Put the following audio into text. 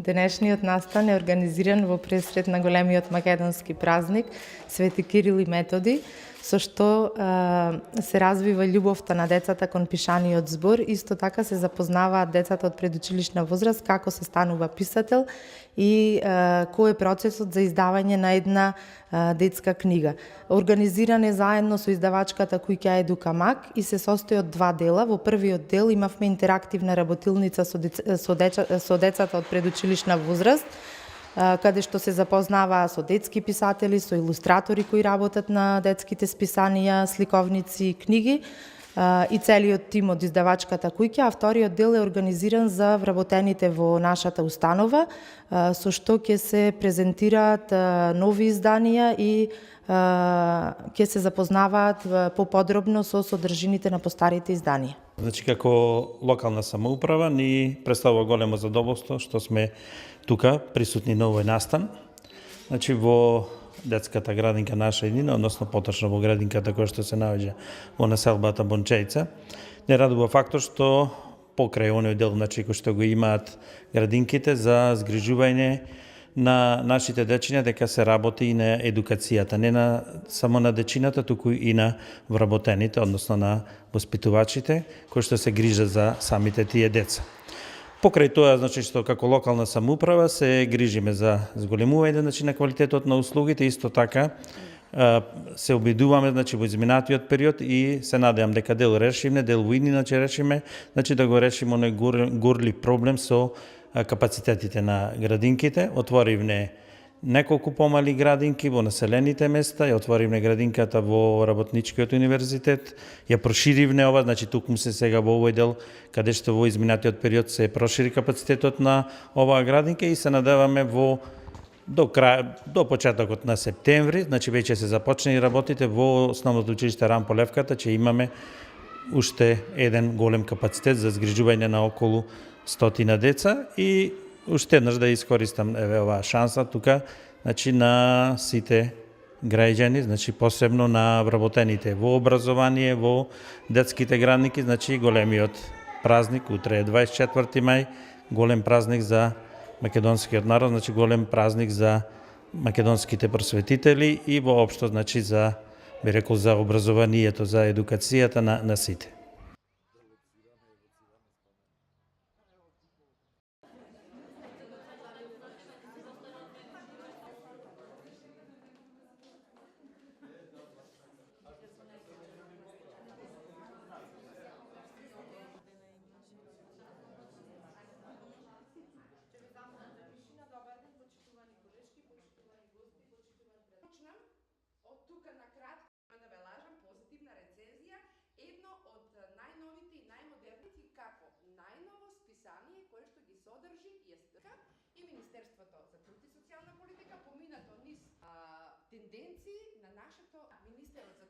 Денешниот настан е организиран во пресред на големиот македонски празник Свети Кирил и Методи, со што се развива љубовта на децата кон пишаниот збор. Исто така се запознаваат децата од предучилишна возраст како се станува писател и кој е процесот за издавање на една детска книга. Организиран е заедно со издавачката куќа Едукамак и се состои од два дела. Во првиот дел имавме интерактивна работилница со децата од предучилишна возраст, каде што се запознаваа со детски писатели, со илустратори кои работат на детските списанија, сликовници и книги, и целиот тим од издавачката куќа, а вториот дел е организиран за вработените во нашата установа, со што ќе се презентираат нови изданија и ќе се запознаваат поподробно со содржините на постарите изданија. Значи, како локална самоуправа ни представува големо задоволство што сме тука присутни на овој настан. Значи, во детската градинка наша едина, односно поточно во градинката која што се наоѓа во населбата Бончејца, не радува фактот што покрај оној дел, значи, кој што го имаат градинките за згрижување на нашите дечиња, дека се работи и на едукацијата, не само на дечината, туку и на вработените, односно на воспитувачите, кои што се грижат за самите тие деца. Покрај тоа, значи, што како локална самоуправа се грижиме за зголемување, значи, на квалитетот на услугите, исто така се обидуваме, значи, во изминатиот период и се надевам дека дел решиме, дел во иднина ќе решиме, значи, да го решиме оној горлив проблем со капацитетите на градинките. Отворивме неколку помали градинки во населените места, ја отворивме градинката во Работничкиот универзитет, ја проширивме ова, значи тукму се сега во овој дел, каде што во изминатиот период се прошири капацитетот на оваа градинка и се надеваме до почетокот на септември, значи веќе се започнени работите во основното училиште Рампо Левката, че имаме уште еден голем капацитет за згрижување на околу 100 деца и уште еднаш да искористам оваа шанса тука, значи на сите граѓани, значи посебно на вработените во образование, во детските градинки, значи големиот празник утре е 24 мај, голем празник за македонскиот народ, значи голем празник за македонските просветители и воопшто, значи за, би рекол, за образованието, за едукацијата на сите. И Министерството за труд и социјална политика поминато низ тенденции на нашето Министерот за